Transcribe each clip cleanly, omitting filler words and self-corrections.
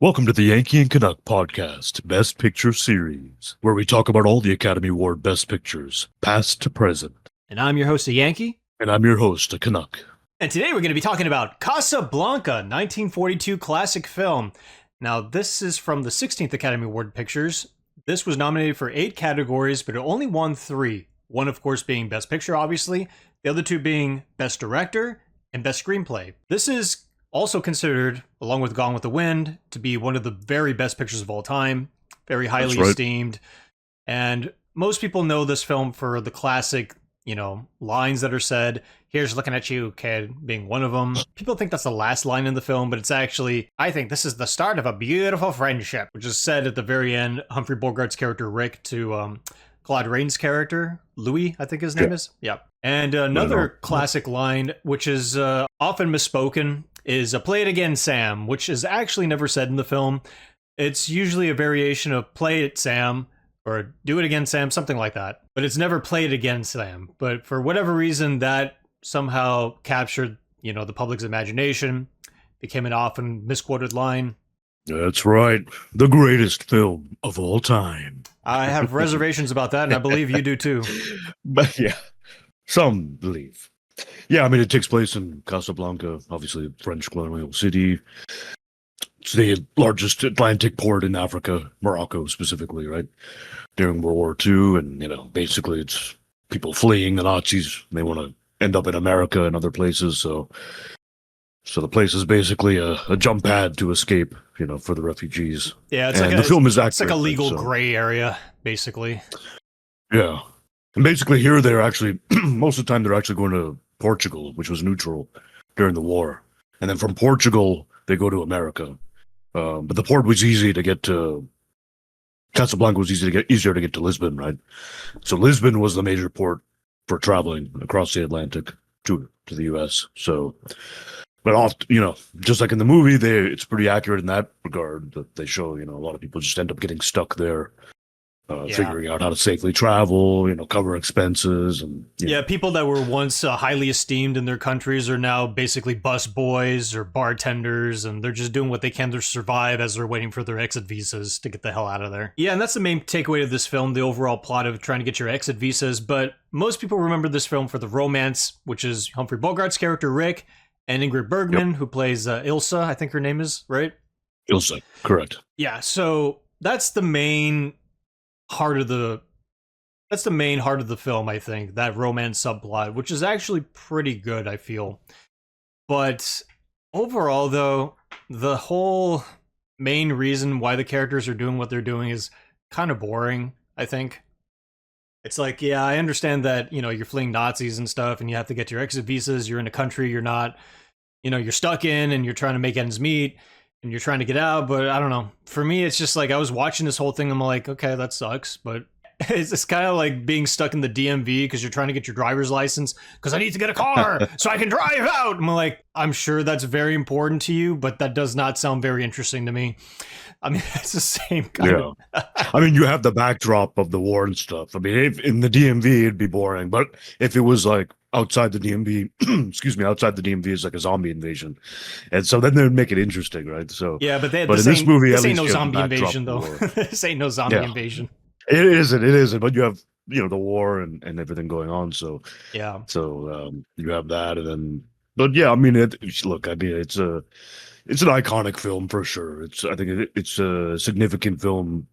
Welcome to the Yankee and Canuck podcast, Best Picture Series, where we talk about all the Academy Award Best Pictures, past to present. And I'm your host, a Yankee. And I'm your host, a Canuck. And today we're going to be talking about Casablanca, 1942 classic film. Now, this is from the 16th Academy Award Pictures. This was nominated for 8 categories, but it only won 3. One, of course, being Best Picture, obviously. The other 2 being Best Director and Best Screenplay. This is also considered, along with Gone with the Wind, to be one of the very best pictures of all time. Very highly esteemed. And most people know this film for the classic, lines that are said. Here's looking at you, kid, being one of them. People think that's the last line in the film, but it's actually, I think this is the start of a beautiful friendship, which is said at the very end. Humphrey Bogart's character, Rick, to Claude Rains' character, Louis, I think his name is. Yeah. And another classic line, which is often misspoken, is play it again, Sam, which is actually never said in the film. It's usually a variation of play it, Sam, or do it again, Sam, something like that. But it's never play it again, Sam. But for whatever reason, that somehow captured, the public's imagination, became an often misquoted line. That's right. The greatest film of all time. I have reservations about that, and I believe you do too. But yeah, some believe. Yeah, I mean, it takes place in Casablanca, obviously a French colonial city. It's the largest Atlantic port in Africa, Morocco specifically, right? During World War II, and, basically it's people fleeing the Nazis. They want to end up in America and other places, so the place is basically a jump pad to escape, for the refugees. Yeah, it's the film is it's like a legal gray area, basically. Yeah. And basically here they're actually, most of the time they're actually going to Portugal, which was neutral during the war. And then from Portugal, they go to America. But the port was easy to get to, Casablanca was easier to get to Lisbon, right? So Lisbon was the major port for traveling across the Atlantic to the U.S. So, but just like in the movie, it's pretty accurate in that regard that they show, a lot of people just end up getting stuck there. Figuring out how to safely travel, cover expenses. And people that were once highly esteemed in their countries are now basically bus boys or bartenders, and they're just doing what they can to survive as they're waiting for their exit visas to get the hell out of there. Yeah, and that's the main takeaway of this film, the overall plot of trying to get your exit visas. But most people remember this film for the romance, which is Humphrey Bogart's character, Rick, and Ingrid Bergman, who plays Ilsa, I think her name is, right? Ilsa, correct. Yeah, so that's the main heart of the film, I think, that romance subplot, which is actually pretty good, I feel. But overall, though, the whole main reason why the characters are doing what they're doing is kind of boring, I think. It's like, yeah, I understand that, you're fleeing Nazis and stuff, and you have to get your exit visas, you're in a country you're not, you're stuck in, and you're trying to make ends meet, and you're trying to get out, but I don't know. For me, it's just like, I was watching this whole thing, I'm like, okay, that sucks, but it's kind of like being stuck in the DMV because you're trying to get your driver's license because I need to get a car so I can drive out. I'm like, I'm sure that's very important to you, but that does not sound very interesting to me. I mean, it's the same kind of... I mean, you have the backdrop of the war and stuff. I mean, if in the DMV, it'd be boring, but if it was like outside the DMV, outside the DMV is like a zombie invasion. And so then they would make it interesting, right? So yeah, but in this movie, this ain't no zombie invasion, though. This ain't no zombie invasion. It isn't, but you have, the war and everything going on. So, yeah. So you have that. And then, but yeah, I mean, it's an iconic film for sure. I think it's a significant film,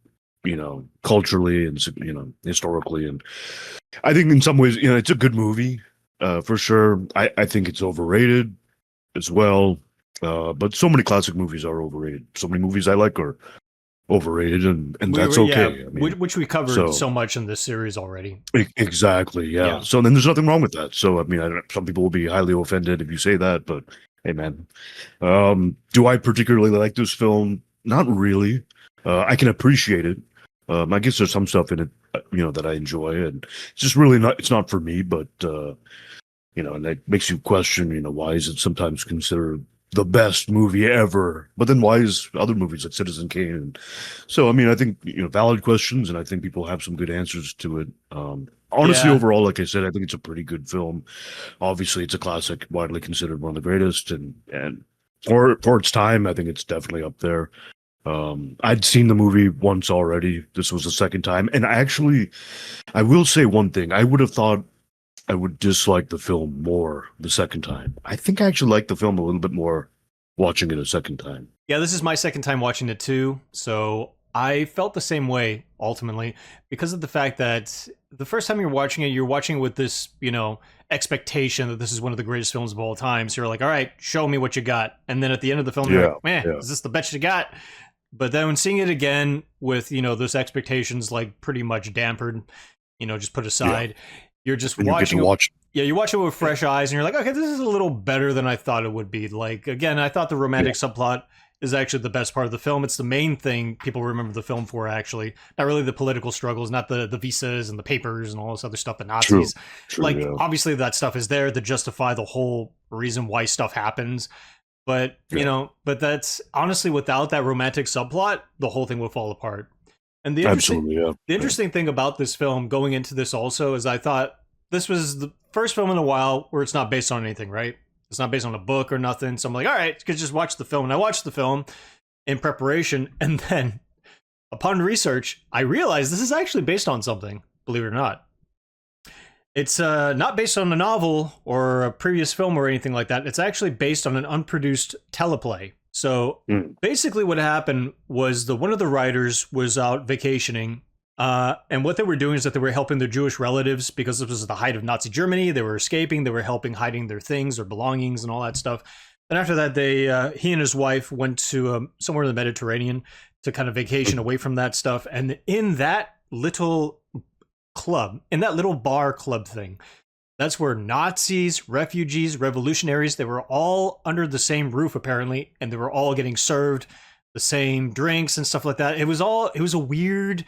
culturally and, historically. And I think in some ways, it's a good movie. For sure. I think it's overrated as well. But so many classic movies are overrated. So many movies I like are overrated, and that's okay. Yeah, I mean, which we covered so much in this series already. Exactly, yeah. So then there's nothing wrong with that. So, I mean, some people will be highly offended if you say that, but hey, man. Do I particularly like this film? Not really. I can appreciate it. I guess there's some stuff in it, that I enjoy, and it's just really it's not for me, but, and that makes you question, why is it sometimes considered the best movie ever, but then why is other movies like Citizen Kane? And so, I mean, I think, valid questions, and I think people have some good answers to it. Honestly, overall, like I said, I think it's a pretty good film. Obviously, it's a classic, widely considered one of the greatest, and for its time, I think it's definitely up there. I'd seen the movie once already. This was the second time, and I will say one thing. I would have thought I would dislike the film more the second time. I think I actually liked the film a little bit more watching it a second time. Yeah, this is my second time watching it too, so I felt the same way ultimately because of the fact that the first time you're watching it with this, expectation that this is one of the greatest films of all time. So you're like, all right, show me what you got. And then at the end of the film, you're like, Yeah. is this the best you got? But then when seeing it again with, those expectations like pretty much dampered, just put aside, you're just And you get watching to watch. yeah, you watch it with fresh eyes and you're like, okay, this is a little better than I thought it would be. Like, again, I thought the romantic subplot is actually the best part of the film. It's the main thing people remember the film for, actually. Not really the political struggles, not the visas and the papers and all this other stuff, the Nazis. True, obviously that stuff is there to justify the whole reason why stuff happens. But, but that's honestly, without that romantic subplot, the whole thing would fall apart. And the interesting thing about this film going into this also is I thought this was the first film in a while where it's not based on anything, right? It's not based on a book or nothing. So I'm like, all right, you could just watch the film. And I watched the film in preparation. And then upon research, I realized this is actually based on something, believe it or not. It's not based on a novel or a previous film or anything like that. It's actually based on an unproduced teleplay. So basically what happened was one of the writers was out vacationing. And what they were doing is that they were helping their Jewish relatives because this was the height of Nazi Germany. They were escaping. They were helping hiding their things, their belongings, and all that stuff. And after that, he and his wife went to somewhere in the Mediterranean to kind of vacation away from that stuff. And in that little club, in that little bar club thing, that's where Nazis, refugees, revolutionaries, they were all under the same roof, apparently, and they were all getting served the same drinks and stuff like that. It was a weird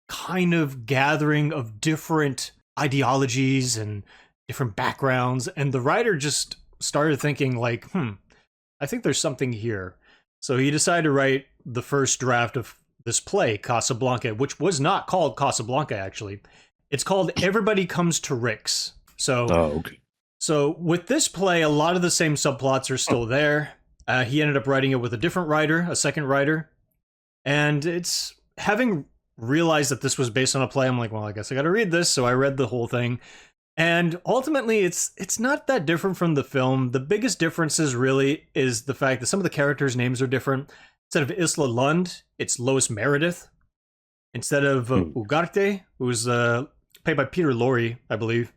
kind of gathering of different ideologies and different backgrounds, and the writer just started thinking like, I think there's something here. So he decided to write the first draft of this play, Casablanca, which was not called Casablanca, actually. It's called Everybody Comes to Rick's. So with this play, a lot of the same subplots are still there. He ended up writing it with a different writer, a second writer, and it's having realized that this was based on a play. I'm like, well, I guess I got to read this. So I read the whole thing, and ultimately, it's not that different from the film. The biggest differences really is the fact that some of the characters' names are different. Instead of Isla Lund, it's Lois Meredith. Instead of Ugarte, who's played by Peter Lorre, I believe.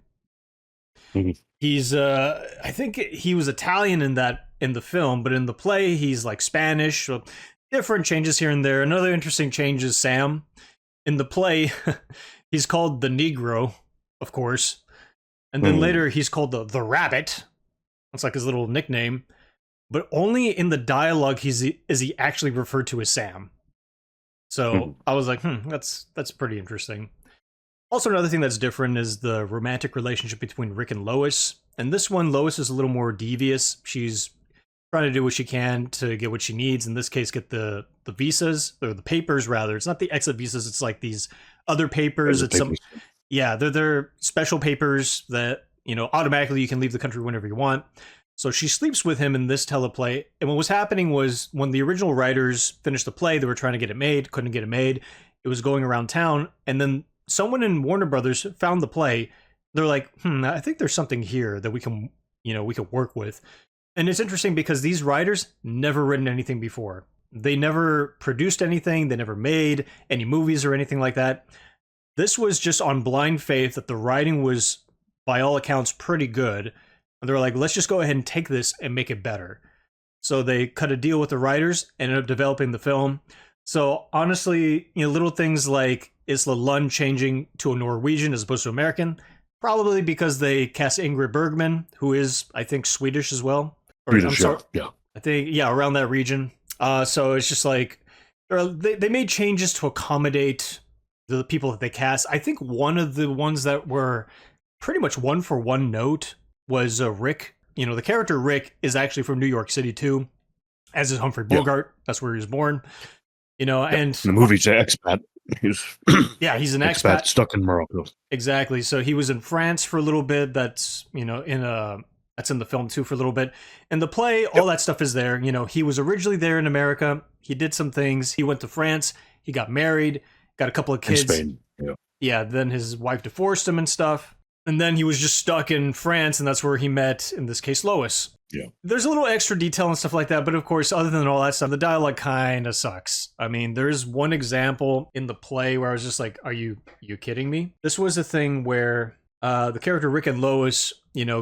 He's I think he was Italian in the film, but in the play he's like Spanish. So different changes here and there. Another interesting change is Sam. In the play, he's called the Negro, of course, and then later he's called the Rabbit. That's like his little nickname, but only in the dialogue is he actually referred to as Sam. So I was like, that's pretty interesting. Also, another thing that's different is the romantic relationship between Rick and Lois. And this one, Lois is a little more devious. She's trying to do what she can to get what she needs. In this case, get the visas, or the papers, rather. It's not the exit visas. It's like these other papers. They're special papers that, automatically you can leave the country whenever you want. So she sleeps with him in this teleplay. And what was happening was when the original writers finished the play, they were trying to get it made, couldn't get it made. It was going around town. And then someone in Warner Brothers found the play. They're like, I think there's something here that we can work with. And it's interesting because these writers never written anything before. They never produced anything. They never made any movies or anything like that. This was just on blind faith that the writing was, by all accounts, pretty good. And they're like, let's just go ahead and take this and make it better. So they cut a deal with the writers, ended up developing the film. So honestly, little things like Isla Lund changing to a Norwegian as opposed to American, probably because they cast Ingrid Bergman, who is, I think, Swedish as well. Swedish, yeah. I think, around that region. So it's just like, they made changes to accommodate the people that they cast. I think one of the ones that were pretty much one for one note was Rick. The character Rick is actually from New York City too, as is Humphrey Bogart. Yeah. That's where he was born. And the movie's an expat. He's an expat stuck in Morocco. Exactly. So he was in France for a little bit. That's that's in the film too for a little bit. And the play, all that stuff is there. He was originally there in America. he did some things. He went to France. He got married, got a couple of kids. In Spain. Yeah. Yeah, then his wife divorced him and stuff. And then he was just stuck in France, and that's where he met, in this case, Lois. Yeah. There's a little extra detail and stuff like that, but of course, other than all that stuff, the dialogue kind of sucks. I mean, there's one example in the play where I was just like, are you kidding me? This was a thing where the character Rick and Lois,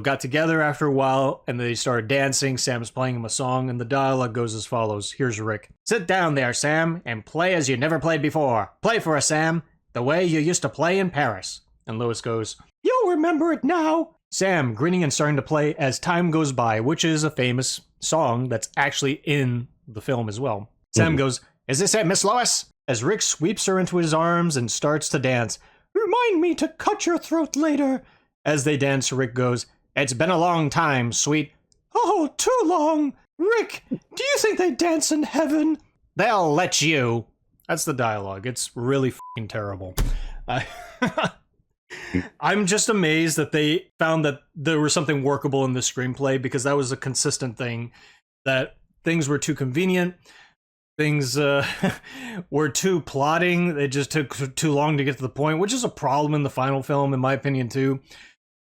got together after a while, and they started dancing. Sam's playing him a song, and the dialogue goes as follows. Here's Rick. Sit down there, Sam, and play as you never played before. Play for us, Sam, the way you used to play in Paris. And Lois goes, you'll remember it now. Sam grinning and starting to play As Time Goes By, which is a famous song that's actually in the film as well. Sam goes, is this it, Miss Lois? As Rick sweeps her into his arms and starts to dance. Remind me to cut your throat later. As they dance, Rick goes, it's been a long time, sweet. Oh, too long. Rick, do you think they dance in heaven? They'll let you. That's the dialogue. It's really f***ing terrible. I'm just amazed that they found that there was something workable in the screenplay, because that was a consistent thing, that things were too convenient, things were too plotting, they just took too long to get to the point, which is a problem in the final film, in my opinion, too.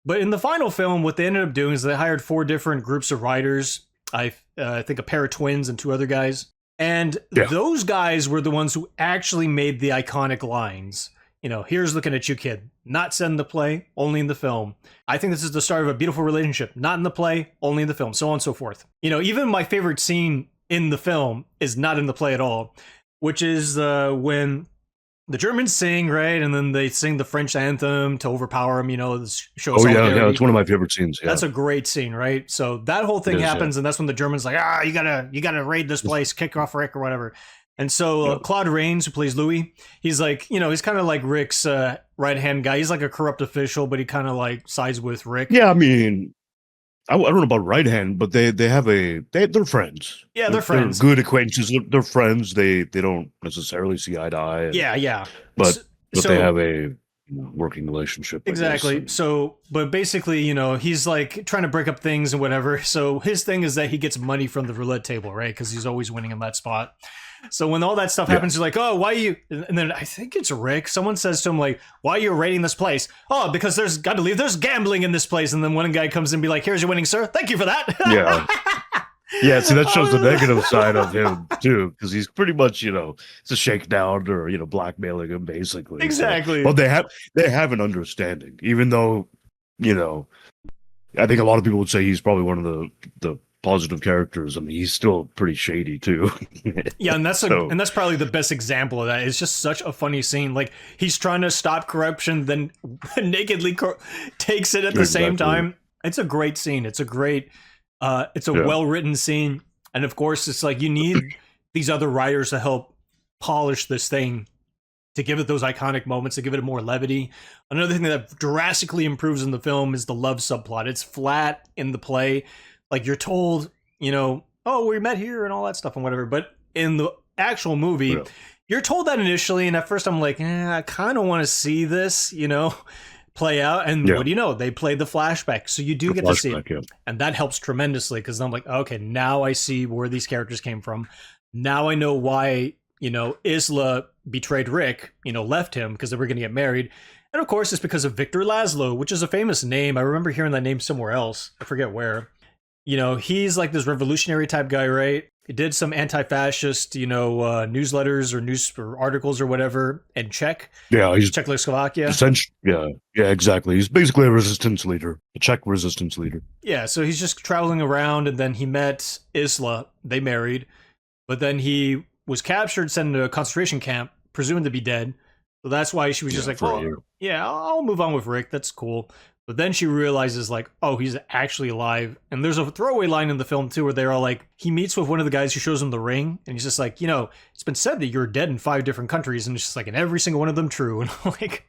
But in the final film, what they ended up doing is they hired 4 different groups of writers, I think a pair of twins and 2 other guys, and those guys were the ones who actually made the iconic lines. Here's looking at you, kid. Not said in the play, only in the film. I think this is the start of a beautiful relationship. Not in the play, only in the film, so on and so forth. Even my favorite scene in the film is not in the play at all, which is when the Germans sing, right? And then they sing the French anthem to overpower them, show solidarity. Yeah, it's one of my favorite scenes. Yeah. That's a great scene, right? So that whole thing happens, and that's when the Germans like, you gotta raid this place, kick off Rick or whatever. And so Claude Rains, who plays Louis, he's like, he's kind of like Rick's right-hand guy. He's like a corrupt official, but he kind of like sides with Rick. Yeah, I mean, I don't know about right hand, but they're friends. Yeah, they're friends. They're good acquaintances. They're friends. They don't necessarily see eye to eye. Yeah. But they have a working relationship. Exactly. So, but basically, he's like trying to break up things and whatever. So his thing is that he gets money from the roulette table, right? Because he's always winning in that spot. So when all that stuff happens, he's like, oh, why are you... And then I think it's Rick. Someone says to him, like, why are you raiding this place? Oh, because there's gambling in this place. And then one guy comes in and be like, here's your winnings, sir. Thank you for that. Yeah. Yeah, see, that shows the negative side of him, too, because he's pretty much, it's a shakedown or, blackmailing him, basically. Exactly. So, but they have an understanding, even though, I think a lot of people would say he's probably one of the positive characters. I mean, he's still pretty shady too. Yeah, and that's probably the best example of that. It's just such a funny scene. Like, he's trying to stop corruption, then nakedly takes it at the same time. It's a great scene. It's a great, well-written scene. And of course, it's like you need these other writers to help polish this thing, to give it those iconic moments, to give it more levity. Another thing that drastically improves in the film is the love subplot. It's flat in the play. Like, you're told, oh, we met here and all that stuff and whatever. But in the actual movie, you're told that initially. And at first I'm like, I kind of want to see this, play out. And what do you know? They play the flashback. So you do get to see it. Yeah. And that helps tremendously, because I'm like, okay, now I see where these characters came from. Now I know why, Isla betrayed Rick, left him because they were going to get married. And of course, it's because of Victor Laszlo, which is a famous name. I remember hearing that name somewhere else. I forget where. He's like this revolutionary type guy, right? He did some anti-fascist, newsletters or articles or whatever in Czech. Yeah, he's Czechoslovakia. Yeah, exactly. He's basically a resistance leader, a Czech resistance leader. Yeah, so he's just traveling around, and then he met Isla. They married, but then he was captured, sent to a concentration camp, presumed to be dead. So that's why she was just like, I'll move on with Rick. That's cool. But then she realizes, like, oh, he's actually alive. And there's a throwaway line in the film, too, where they're all like, he meets with one of the guys who shows him the ring. And he's just like, it's been said that you're dead in 5 different countries. And it's just like, and every single one of them true. And like,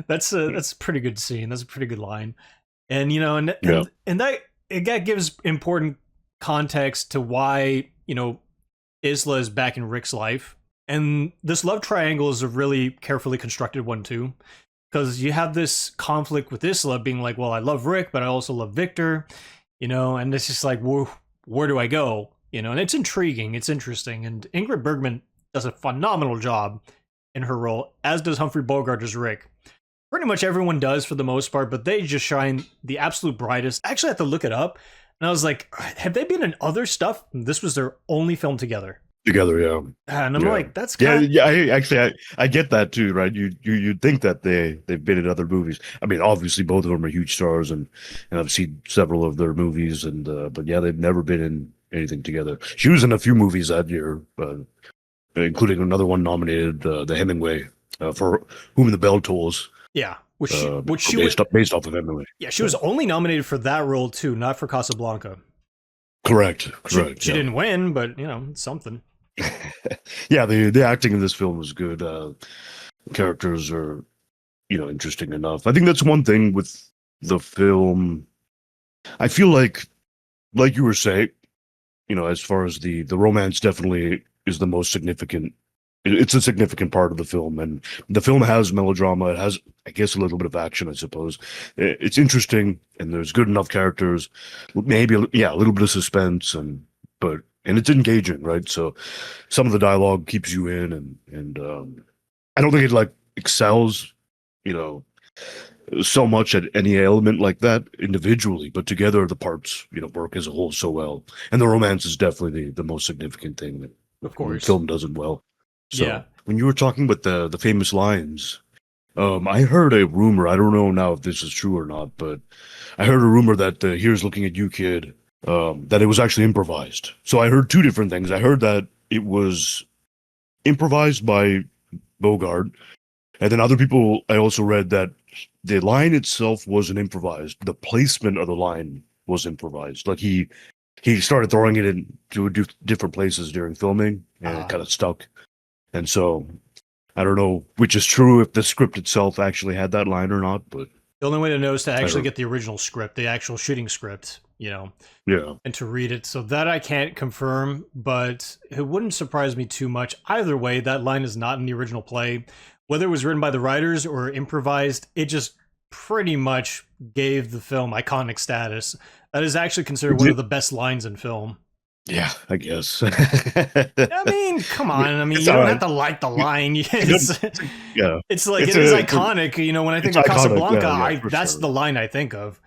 that's a pretty good scene. That's a pretty good line. And, and that gives important context to why, Isla is back in Rick's life. And this love triangle is a really carefully constructed one, too. Because you have this conflict with Isla being like, well, I love Rick, but I also love Victor, and it's just like, where do I go? and it's intriguing, it's interesting, and Ingrid Bergman does a phenomenal job in her role, as does Humphrey Bogart as Rick. Pretty much everyone does for the most part, but they just shine the absolute brightest. I actually had to look it up, and I was like, have they been in other stuff? This was their only film together. Together, yeah. And I'm like, that's kind of... I get that too, right? You'd think that they've been in other movies. I mean, obviously both of them are huge stars, and I've seen several of their movies, and but yeah, they've never been in anything together. She was in a few movies that year, including another one nominated, the Hemingway, for Whom the Bell Tolls. Yeah, which she based off of Hemingway. Yeah, she was only nominated for that role too, not for Casablanca. Correct. She didn't win, but it's something. Yeah, the acting in this film was good. Characters are, interesting enough. I think that's one thing with the film. I feel like you were saying, as far as the romance definitely is the most significant. It's a significant part of the film, and the film has melodrama. It has, I guess, a little bit of action, I suppose. It's interesting, and there's good enough characters. Maybe, a little bit of suspense, and it's engaging, right? So some of the dialogue keeps you in, and I don't think it excels, so much at any element like that individually, but together the parts, work as a whole so well. And the romance is definitely the most significant thing that the film does it well. So when you were talking about the famous lines, I heard a rumor. I don't know now if this is true or not, but I heard a rumor that "Here's Looking at You, Kid," that it was actually improvised. So I heard two different things. I heard that it was improvised by Bogart, and then other people. I also read that the line itself wasn't improvised. The placement of the line was improvised. Like he started throwing it into different places during filming, and it kind of stuck. And so, I don't know which is true, if the script itself actually had that line or not, but... The only way to know is to actually get the original script, the actual shooting script, Yeah. And to read it. So that I can't confirm, but it wouldn't surprise me too much. Either way, that line is not in the original play. Whether it was written by the writers or improvised, it just pretty much gave the film iconic status. That is actually considered one of the best lines in film. Yeah, I guess. I mean, come on. I mean, you don't have to like the line. It's like, it is iconic. When I think of Casablanca, that's the line I think of.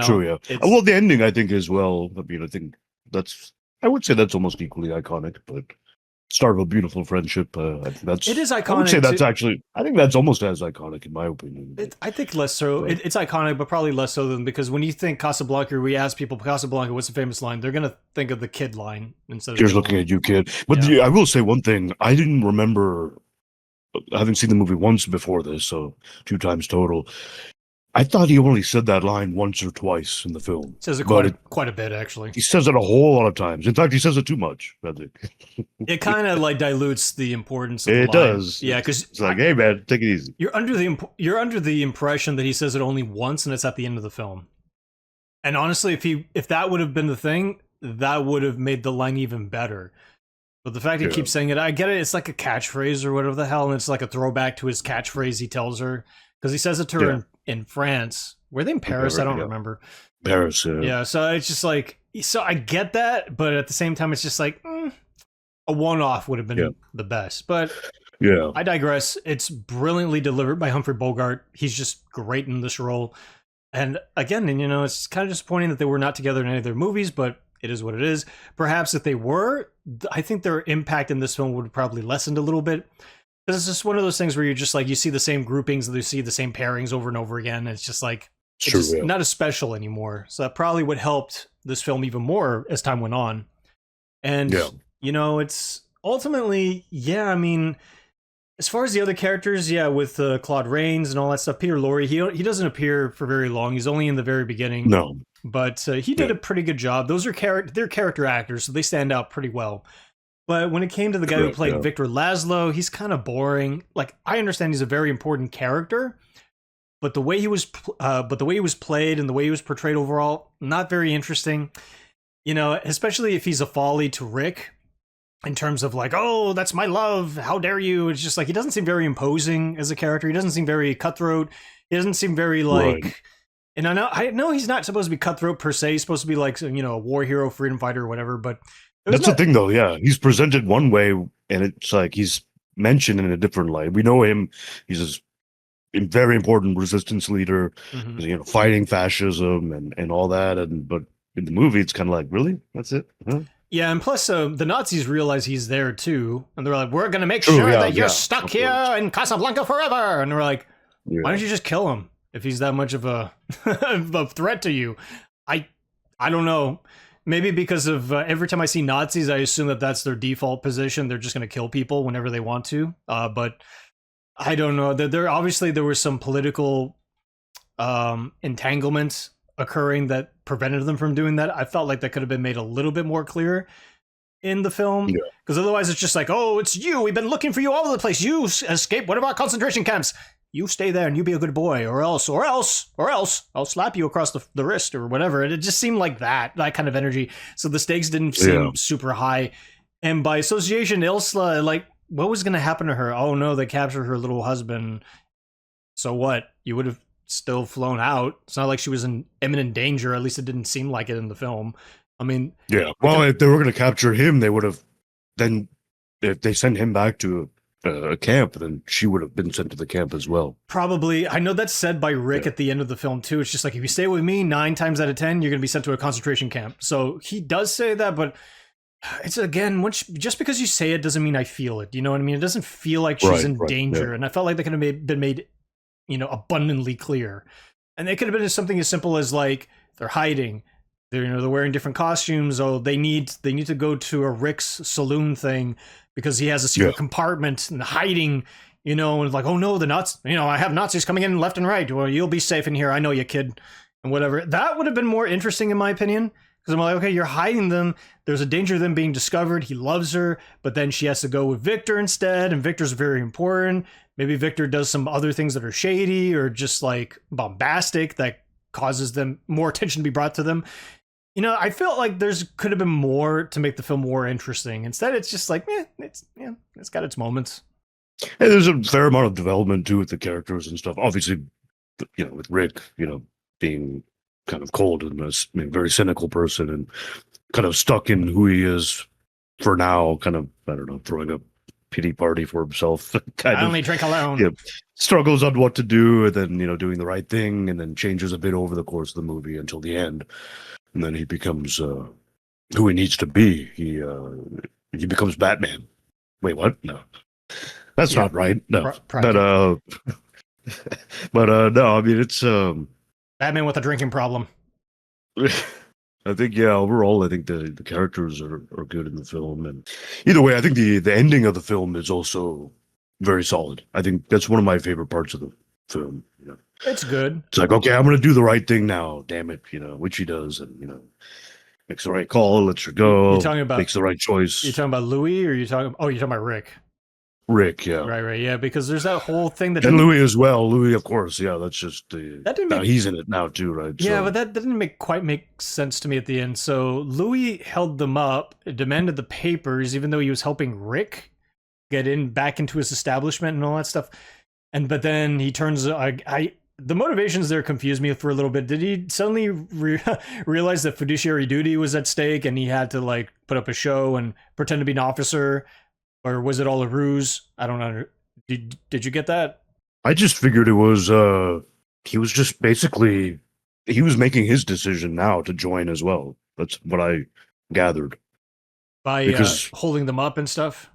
True, yeah. Well, the ending, I think, as well. I mean, I would say that's almost equally iconic, but start of a beautiful friendship. I think it is iconic. I would say that's actually, I think that's almost as iconic in my opinion. I think less so. It's iconic, but probably less so than, because when you think Casablanca, we ask people, Casablanca, what's the famous line? They're going to think of the kid line instead of... Here's Looking at You, Kid. But I will say one thing. I didn't remember, having seen the movie once before this, so 2 times total. I thought he only said that line once or twice in the film. Says it quite a bit, actually. He says it a whole lot of times. In fact, he says it too much, I think. It kind of dilutes the importance of the line. It does. Yeah, because it's like, hey man, take it easy. You're under the impression that he says it only once, and it's at the end of the film. And honestly, if that would have been the thing, that would have made the line even better. But the fact he keeps saying it, I get it. It's like a catchphrase or whatever the hell, and it's like a throwback to his catchphrase he tells her, because he says it to her in France. Were they in Paris? I don't remember. Paris, yeah. So it's just like, so I get that, but at the same time, it's just like a one-off would have been the best. But I digress. It's brilliantly delivered by Humphrey Bogart. He's just great in this role. And again, it's kind of disappointing that they were not together in any of their movies, but it is what it is. Perhaps if they were, I think their impact in this film would probably lessened a little bit. Because it's just one of those things where you're just like, you see the same groupings, you see the same pairings over and over again. And it's just like, it's not as special anymore. So that probably would helped this film even more as time went on. And, it's ultimately, I mean, as far as the other characters, with Claude Rains and all that stuff, Peter Lorre, he doesn't appear for very long. He's only in the very beginning. No. But he did a pretty good job. Those are they're character actors, so they stand out pretty well. But when it came to the guy who played Victor Laszlo, he's kind of boring. Like, I understand he's a very important character, but the way he was played and the way he was portrayed overall, not very interesting. Especially if he's a folly to Rick, in terms of like, oh, that's my love, how dare you? It's just like, he doesn't seem very imposing as a character. He doesn't seem very cutthroat. He doesn't seem very like And I know he's not supposed to be cutthroat per se. He's supposed to be like, a war hero, freedom fighter, or whatever. But That's the thing, though. Yeah, he's presented one way, and it's like he's mentioned in a different light. We know him; he's a very important resistance leader, fighting fascism and all that. But in the movie, it's kind of like, really, that's it? Huh? Yeah, and plus the Nazis realize he's there too, and they're like, "We're gonna make True, sure yeah, that you're yeah, stuck of here course. in Casablanca forever." And we're like, Yeah. "Why don't you just kill him if he's that much of a, of a threat to you?" I don't know. Maybe because of every time I see Nazis, I assume that that's their default position. They're just gonna kill people whenever they want to. But I don't know. There was some political entanglements occurring that prevented them from doing that. I felt like that could have been made a little bit more clear in the film, because otherwise it's just like, oh, it's you. We've been looking for you all over the place. You escaped one of our concentration camps. You stay there and you be a good boy, or else I'll slap you across the wrist or whatever. And it just seemed like that kind of energy. So the stakes didn't seem super high. And by association, Ilsa, like, what was going to happen to her? Oh no, they captured her little husband. So what? You would have still flown out. It's not like she was in imminent danger. At least it didn't seem like it in the film. I mean, yeah. Well, if they were going to capture him, they would have. Then, if they sent him back to a camp, then she would have been sent to the camp as well. Probably. I know that's said by Rick at the end of the film too. It's just like, if you stay with me 9 times out of 10, you're going to be sent to a concentration camp. So he does say that, but it's, again, just because you say it doesn't mean I feel it. You know what I mean? It doesn't feel like she's in danger. Yeah. And I felt like they could have been made, abundantly clear. And they could have been something as simple as, like, they're hiding. They're wearing different costumes. Oh, they need to go to a Rick's saloon thing because he has a secret compartment and hiding. And like, oh no, the Nazis. I have Nazis coming in left and right. Well, you'll be safe in here. I know you, kid, and whatever. That would have been more interesting in my opinion. Because I'm like, okay, you're hiding them. There's a danger of them being discovered. He loves her, but then she has to go with Victor instead, and Victor's very important. Maybe Victor does some other things that are shady or just like bombastic that causes them more attention to be brought to them. I felt like could have been more to make the film more interesting. Instead, it's just like, it's got its moments. Hey, there's a fair amount of development too with the characters and stuff. Obviously, with Rick, being kind of cold and a very cynical person and kind of stuck in who he is for now, kind of, I don't know, throwing a pity party for himself. I only drink alone. Struggles on what to do, and then, doing the right thing, and then changes a bit over the course of the movie until the end. And then he becomes who he needs to be. He becomes Batman. Wait, what? No. That's not right. No. But no, I mean, it's Batman with a drinking problem. I think, overall, I think the characters are good in the film. And either way, I think the ending of the film is also very solid. I think that's one of my favorite parts of the film. It's good. It's like, okay, I'm going to do the right thing now. Damn it, which he does, and makes the right call, lets her go. You're talking about, makes the right choice. You're talking about Louis, or you're talking about Rick? Rick, yeah. Right, yeah, because there's that whole thing that... And Louis as well. Louis, of course, yeah, that's just... he's in it now, too, right? Yeah, so. But that didn't quite make sense to me at the end. So Louis held them up, demanded the papers, even though he was helping Rick get back into his establishment and all that stuff. But then he turns... the motivations there confused me for a little bit. Did he suddenly realize that fiduciary duty was at stake and he had to, like, put up a show and pretend to be an officer? Or was it all a ruse? I don't know. Did you get that? I just figured it was, he was just basically, he was making his decision now to join as well. That's what I gathered. By holding them up and stuff?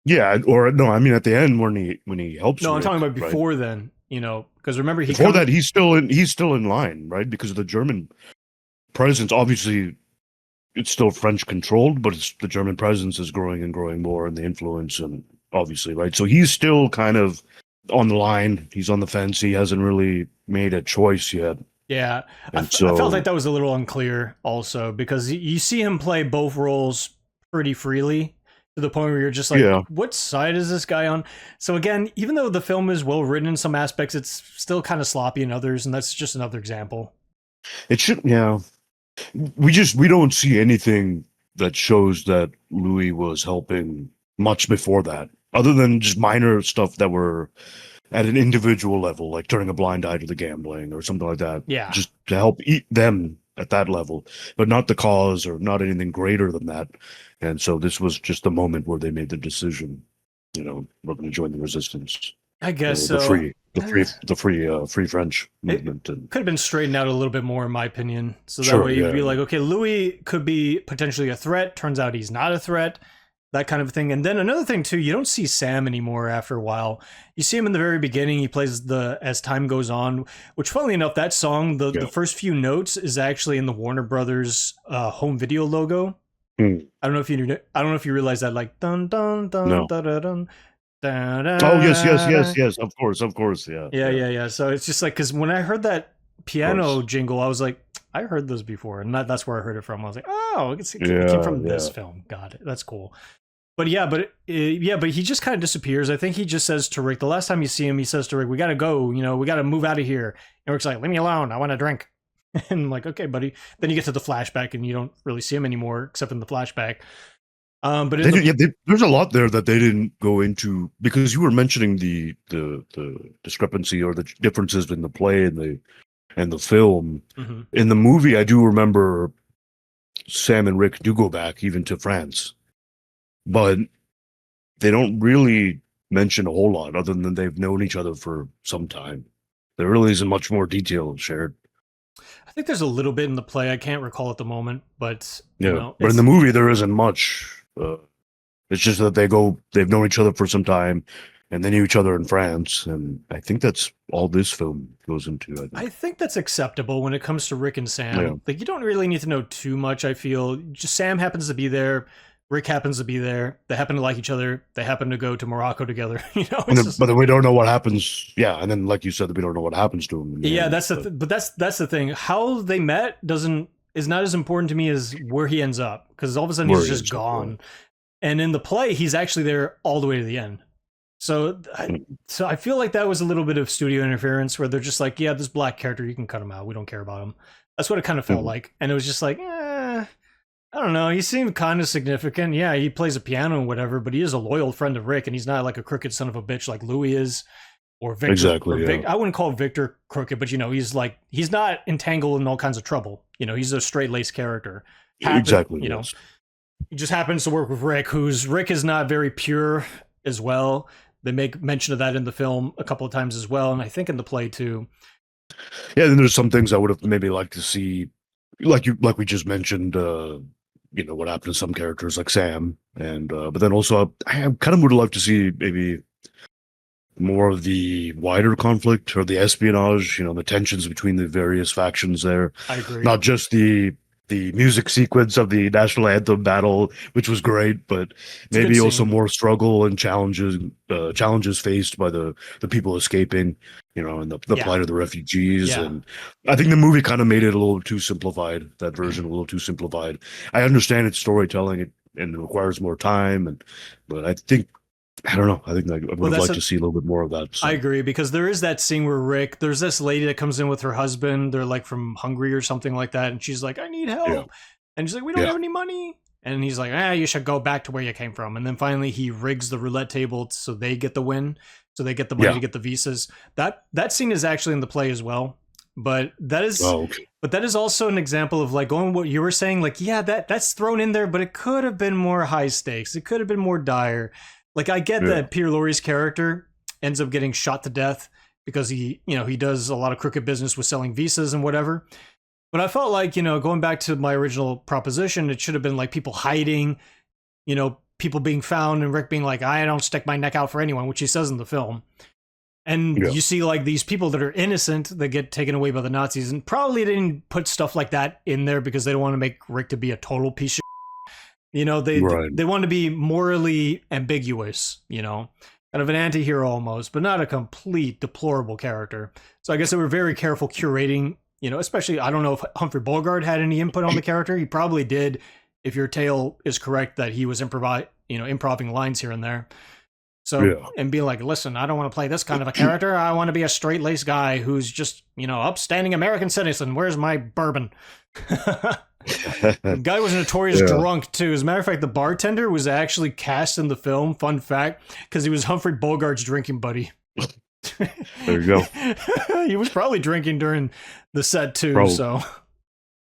Yeah, or no, I mean at the end when he helps. No, I'm talking about before then, because remember before that he's still in line, right? Because of the German presence, obviously it's still French controlled, but the German presence is growing and growing more, and the influence, and obviously, right? So he's still kind of on the line. He's on the fence. He hasn't really made a choice yet. Yeah, I felt like that was a little unclear also, because you see him play both roles pretty freely to the point where you're just like, what side is this guy on? So again, even though the film is well written in some aspects, it's still kind of sloppy in others, and that's just another example. It should, yeah. We don't see anything that shows that Louis was helping much before that, other than just minor stuff that were at an individual level, like turning a blind eye to the gambling or something like that, Yeah. just to help eat them at that level, but not the cause or not anything greater than that. And so this was just the moment where they made the decision, we're going to join the resistance, I guess the so. free French movement. And could have been straightened out a little bit more, in my opinion. So that sure, way you'd yeah. be like, okay, Louis could be potentially a threat. Turns out he's not a threat. That kind of thing. And then another thing too, you don't see Sam anymore after a while. You see him in the very beginning. He plays as time goes on, which funnily enough, that song, the first few notes is actually in the Warner Brothers home video logo. I don't know if you realize that, like dun dun dun No. dun dun dun. Oh yes, of course, yeah. Yeah. So it's just like, because when I heard that piano jingle, I was like, I heard those before, and that's where I heard it from. I was like, oh, it came from this film. Got it. That's cool. But but he just kind of disappears. I think he just says to Rick, the last time you see him, he says to Rick, "We got to go. We got to move out of here." And Rick's like, "Leave me alone. I want to drink." And I'm like, "Okay, buddy." Then you get to the flashback, and you don't really see him anymore, except in the flashback. But there's a lot there that they didn't go into, because you were mentioning the discrepancy or the differences in the play and the film. Mm-hmm. In the movie, I do remember Sam and Rick do go back even to France, but they don't really mention a whole lot other than they've known each other for some time. There really isn't much more detail shared. I think there's a little bit in the play. I can't recall at the moment, but but in the movie there isn't much. It's just that they've known each other for some time, and they knew each other in France, and I think that's all this film goes into. I think that's acceptable when it comes to Rick and Sam. Yeah. Like, you don't really need to know too much, I feel. Just Sam happens to be there. Rick happens to be there. They happen to like each other. They happen to go to Morocco together. But then we don't know what happens. Yeah, and then like you said, we don't know what happens to him. Yeah, that's the thing. How they met is not as important to me as where he ends up, because all of a sudden he's just gone. And in the play, he's actually there all the way to the end. So I feel like that was a little bit of studio interference, where they're just like, yeah, this black character, you can cut him out. We don't care about him. That's what it kind of felt like. And it was just like, I don't know. He seemed kind of significant. Yeah, he plays a piano and whatever, but he is a loyal friend of Rick, and he's not like a crooked son of a bitch like Louis is, or Victor. Exactly. I wouldn't call Victor crooked, but he's not entangled in all kinds of trouble. He's a straight-laced character. Exactly. He just happens to work with Rick, Rick is not very pure as well. They make mention of that in the film a couple of times as well, and I think in the play too. Yeah, and there's some things I would have maybe liked to see, like we just mentioned. What happened to some characters like Sam, and but then also I kind of would love to see maybe more of the wider conflict or the espionage. The tensions between the various factions there. I agree. Not just the music sequence of the national anthem battle, which was great, but maybe also more struggle and challenges faced by the people escaping, and the plight of the refugees. Yeah. And I think the movie kind of made it a little too simplified, that version a little too simplified. I understand it's storytelling and it requires more time, but I think, I don't know. I think I would have liked to see a little bit more of that. So. I agree, because there is that scene where there's this lady that comes in with her husband. They're like from Hungary or something like that. And she's like, I need help. Yeah. And she's like, we don't have any money. And he's like, you should go back to where you came from. And then finally he rigs the roulette table so they get the win. So they get the money to get the visas. That scene is actually in the play as well. But that is, but that is also an example of like going what you were saying. Like, yeah, that's thrown in there, but it could have been more high stakes. It could have been more dire. Like, I get that Peter Lorre's character ends up getting shot to death because he does a lot of crooked business with selling visas and whatever. But I felt like, going back to my original proposition, it should have been like people hiding, people being found, and Rick being like, I don't stick my neck out for anyone, which he says in the film. And you see like these people that are innocent that get taken away by the Nazis, and probably didn't put stuff like that in there because they don't want to make Rick to be a total piece of they want to be morally ambiguous, kind of an anti-hero almost, but not a complete deplorable character. So I guess they were very careful curating, especially, I don't know if Humphrey Bogart had any input on the character. He probably did, if your tale is correct, that he was improving lines here and there. So, and being like, listen, I don't want to play this kind of a character. I want to be a straight-laced guy who's just, upstanding American citizen. Where's my bourbon? The guy was a notorious drunk too. As a matter of fact, the bartender was actually cast in the film, fun fact, because he was Humphrey Bogart's drinking buddy. There you go. He was probably drinking during the set too. Bro, So,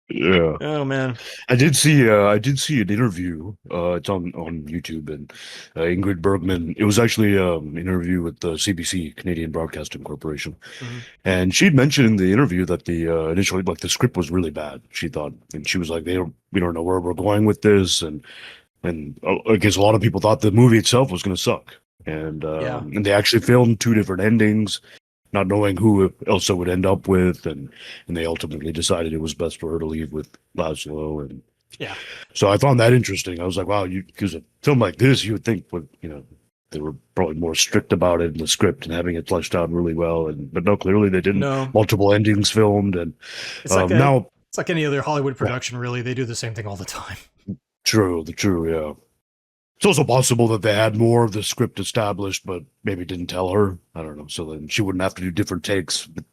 yeah. oh man, I did see an interview. It's on YouTube, and Ingrid Bergman. It was actually an interview with the CBC, Canadian Broadcasting Corporation, Mhm. and she'd mentioned in the interview that the initially, like, the script was really bad. She thought, and she was like, we don't know where we're going with this, and I guess a lot of people thought the movie itself was going to suck, Yeah. and they actually filmed two different endings, not knowing who Elsa would end up with, and they ultimately decided it was best for her to leave with Laszlo, and Yeah. so I found that interesting. I was like, wow, because a film like this, you would think they were probably more strict about it in the script and having it fleshed out really well, but no, clearly they didn't. No, Multiple endings filmed, and it's like now, it's like any other Hollywood production. Really, they do the same thing all the time. true, yeah. It's also possible that they had more of the script established, but maybe didn't tell her. I don't know. So then she wouldn't have to do different takes, with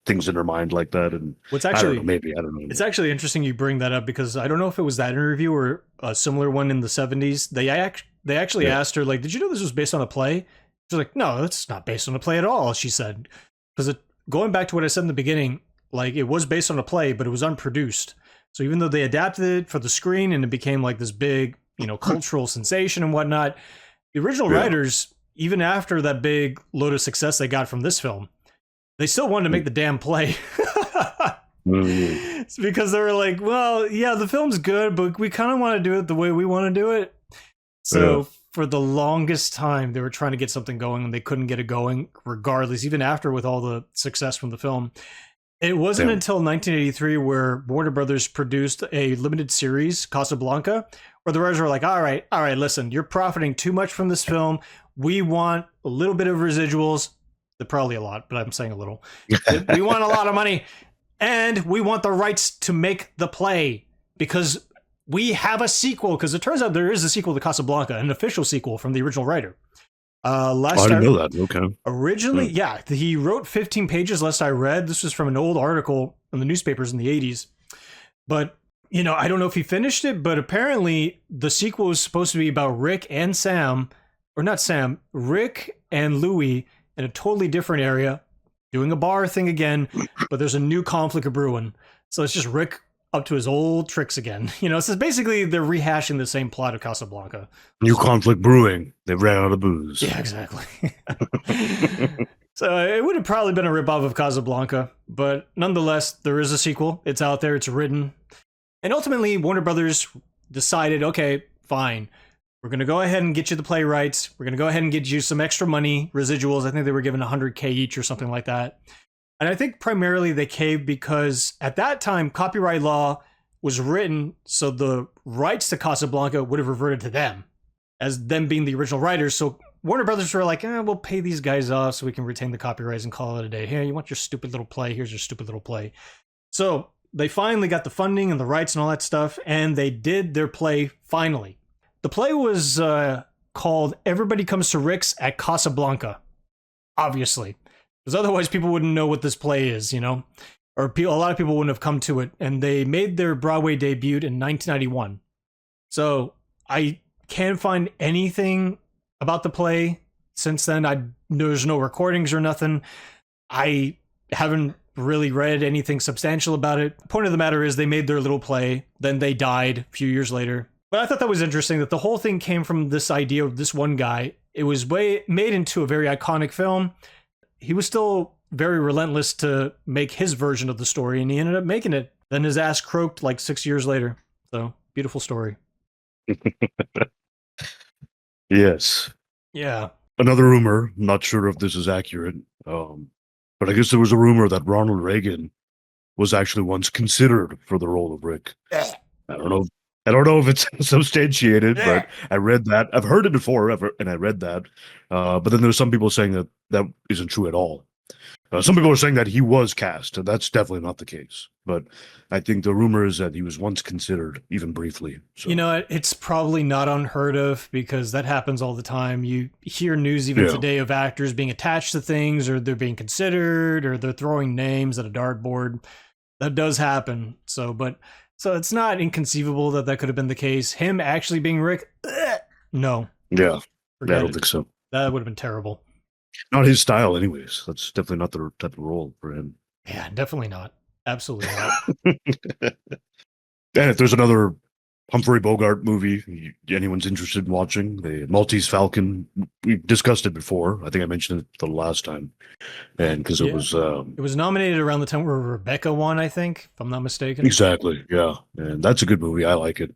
things in her mind like that. And What's I don't know, actually maybe, I don't know. It's actually interesting you bring that up because I don't know if it was that interview or a similar one in the 70s. They actually Yeah. asked her, like, did you know this was based on a play? She's like, no, it's not based on a play at all, she said. Because going back to what I said in the beginning, like, it was based on a play, but it was unproduced. So even though they adapted it for the screen and it became like this big, cultural sensation and whatnot, the original Yeah. writers, even after that big load of success they got from this film, they still wanted to make the damn play. Mm, It's because they were like, well, yeah, the film's good, but we kind of want to do it the way we want to do it. So yeah. for the longest time, they were trying to get something going and they couldn't get it going, regardless, even after with all the success from the film. It wasn't Damn. until 1983 where Warner Brothers produced a limited series, Casablanca, where the writers were like, all right, listen, you're profiting too much from this film. We want a little bit of residuals. Probably a lot, but I'm saying a little. We want a lot of money. And we want the rights to make the play because we have a sequel. Because it turns out there is a sequel to Casablanca, an official sequel from the original writer. I Last didn't I know that. Okay. originally, yeah, he wrote 15 pages. Last I read, this was from an old article in the newspapers in the 80s. But I don't know if he finished it, but apparently the sequel was supposed to be about Rick and Sam, or not Sam, Rick and Louie in a totally different area, doing a bar thing again, but there's a new conflict brewing. So it's just Rick up to his old tricks again. So basically they're rehashing the same plot of Casablanca. New conflict brewing. They ran out of booze. Yeah, exactly. So it would have probably been a ripoff of Casablanca, but nonetheless, there is a sequel. It's out there. It's written. And ultimately, Warner Brothers decided, okay, fine. We're going to go ahead and get you the playwrights. We're going to go ahead and get you some extra money, residuals. I think they were given $100K each or something like that. And I think primarily they caved because at that time, copyright law was written so the rights to Casablanca would have reverted to them as them being the original writers. So Warner Brothers were like, we'll pay these guys off so we can retain the copyrights and call it a day. Here, you want your stupid little play? Here's your stupid little play. So they finally got the funding and the rights and all that stuff, and they did their play finally. The play was called Everybody Comes to Rick's at Casablanca, obviously. Because otherwise people wouldn't know what this play is, or a lot of people wouldn't have come to it. And they made their Broadway debut in 1991. So I can't find anything about the play since then. There's no recordings or nothing. I haven't really read anything substantial about it. Point of the matter is they made their little play, then they died a few years later. But I thought that was interesting that the whole thing came from this idea of this one guy. It was made into a very iconic film. He was still very relentless to make his version of the story, and he ended up making it. Then his ass croaked like 6 years later. So, beautiful story. Yes. Yeah. Another rumor, I'm not sure if this is accurate, but I guess there was a rumor that Ronald Reagan was actually once considered for the role of Rick. I don't know. I don't know if it's substantiated, but I read that. I've heard it before, and I read that. But then there's some people saying that isn't true at all. Some people are saying that he was cast, and that's definitely not the case. But I think the rumor is that he was once considered, even briefly. So. It's probably not unheard of because that happens all the time. You hear news even today of actors being attached to things, or they're being considered, or they're throwing names at a dartboard. That does happen. So it's not inconceivable that could have been the case. Him actually being Rick, no. Yeah, I Forget don't it. think so. That would have been terrible. Not his style, anyways. That's definitely not the type of role for him. Yeah, definitely not. Absolutely not. And if there's another Humphrey Bogart movie anyone's interested in watching, the Maltese Falcon, we discussed it before. I think I mentioned it the last time, and because Yeah. it It was nominated around the time where Rebecca won, I think, if I'm not mistaken. exactly, yeah, and that's a good movie. I like it.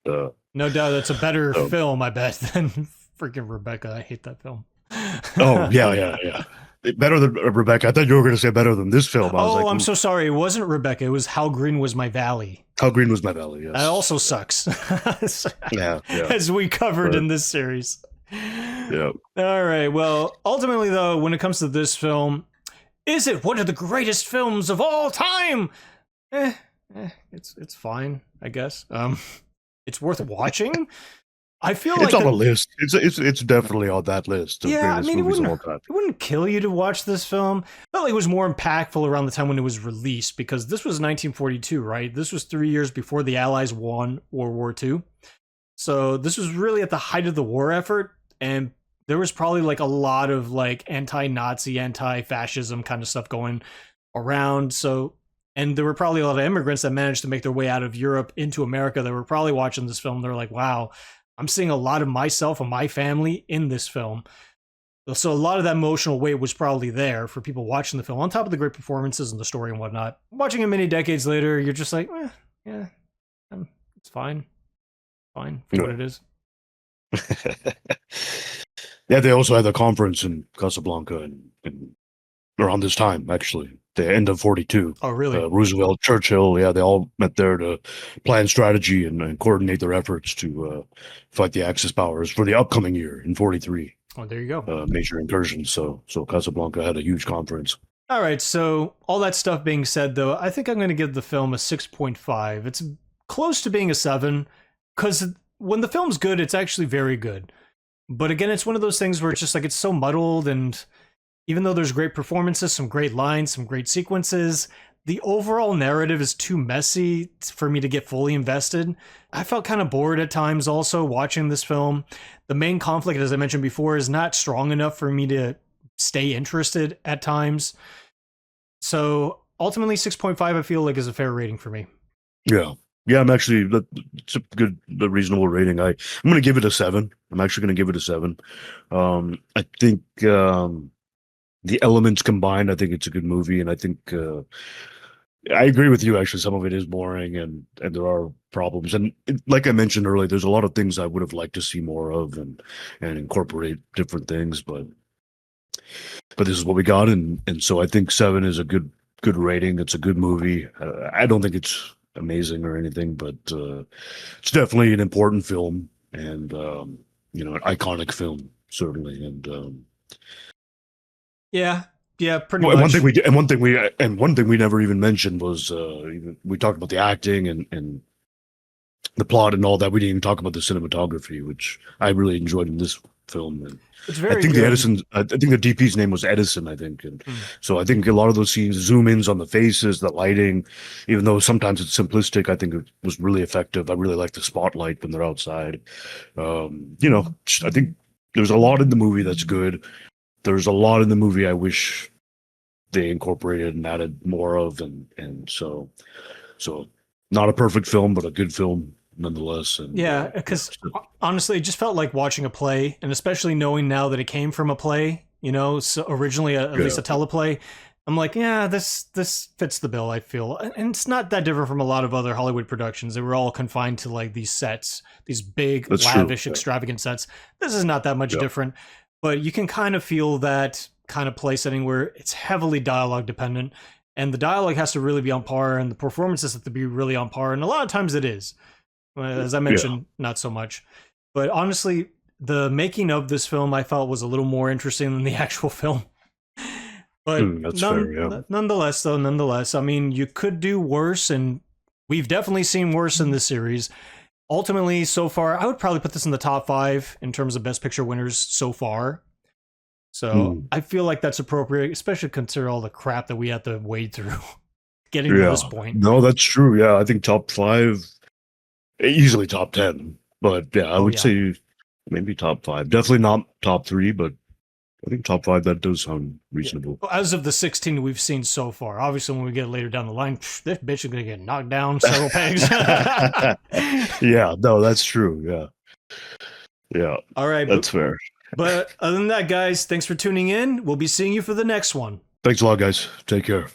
No doubt that's a better So, film, I bet, than freaking Rebecca. I hate that film. oh yeah. Better than Rebecca. I thought you were going to say better than this film. I was like, I'm ooh, so sorry. It wasn't Rebecca. It was How Green Was My Valley. How Green Was My Valley? Yes, That also sucks. yeah. As we covered But, in this series. yeah. All right. Well, ultimately, though, when it comes to this film, is it one of the greatest films of all time? It's fine, I guess. It's worth watching. I feel like It's on the list. It's definitely on that list of yeah, I greatest mean, movies of all time. it wouldn't kill you to watch this film. I felt like it was more impactful around the time when it was released because this was 1942, right? This was 3 years before the Allies won World War II. So this was really at the height of the war effort, and there was probably like a lot of like anti-Nazi, anti-fascism kind of stuff going around. So, and there were probably a lot of immigrants that managed to make their way out of Europe into America that were probably watching this film. They're like, wow, I'm seeing a lot of myself and my family in this film. So a lot of that emotional weight was probably there for people watching the film, on top of the great performances and the story and whatnot. Watching it many decades later, you're just like, yeah, it's fine. Fine for what it is. Yeah, they also had the conference in Casablanca and around this time, actually, the end of 42. Oh, really? Roosevelt, Churchill, yeah, they all met there to plan strategy and coordinate their efforts to fight the Axis powers for the upcoming year in 43. Oh, there you go. Major incursions. So Casablanca had a huge conference. All right, so all that stuff being said, though, I think I'm going to give the film a 6.5. It's close to being a 7, because when the film's good, it's actually very good. But again, it's one of those things where it's just like it's so muddled, and even though there's great performances, some great lines, some great sequences, the overall narrative is too messy for me to get fully invested. I felt kind of bored at times also watching this film. The main conflict, as I mentioned before, is not strong enough for me to stay interested at times. So ultimately 6.5 I feel like is a fair rating for me. Yeah. Yeah, I'm actually it's a good, reasonable rating. I'm going to give it a 7. I'm actually going to give it a 7. I think the elements combined, I think it's a good movie, and I think I agree with you. Actually, some of it is boring, and there are problems. And like I mentioned earlier, there's a lot of things I would have liked to see more of, and incorporate different things. But this is what we got, and so I think 7 is a good rating. It's a good movie. I don't think it's amazing or anything, but it's definitely an important film, and an iconic film certainly. And yeah, pretty well, much. One thing we never even mentioned was we talked about the acting and the plot and all that. We didn't even talk about the cinematography, which I really enjoyed in this film. And it's very I think good. I think the DP's name was Edison, I think. And so I think a lot of those scenes, zoom ins on the faces, the lighting, even though sometimes it's simplistic, I think it was really effective. I really like the spotlight when they're outside. I think there's a lot in the movie that's good. There's a lot in the movie I wish they incorporated and added more of, and so not a perfect film, but a good film nonetheless. And yeah, because honestly, it just felt like watching a play, and especially knowing now that it came from a play, so originally at least a teleplay. I'm like, yeah, this fits the bill, I feel. And it's not that different from a lot of other Hollywood productions. They were all confined to like these sets, these big, lavish, extravagant sets. This is not that much different, but you can kind of feel that kind of play setting where it's heavily dialogue dependent, and the dialogue has to really be on par, and the performances have to be really on par, and a lot of times it is. As I mentioned, not so much. But honestly, the making of this film I felt was a little more interesting than the actual film. But nonetheless, I mean, you could do worse, and we've definitely seen worse in this series. Ultimately, so far, I would probably put this in the top 5 in terms of Best Picture winners so far. So I feel like that's appropriate, especially consider all the crap that we had to wade through getting to this point. No, that's true. Yeah, I think top 5, easily top 10. But yeah, I would say maybe top 5. Definitely not top 3, but I think top 5, that does sound reasonable. Yeah. As of the 16 we've seen so far, obviously when we get later down the line, this bitch is gonna get knocked down several pegs. Yeah, no, that's true. Yeah. All right, that's fair. But other than that, guys, thanks for tuning in. We'll be seeing you for the next one. Thanks a lot, guys. Take care.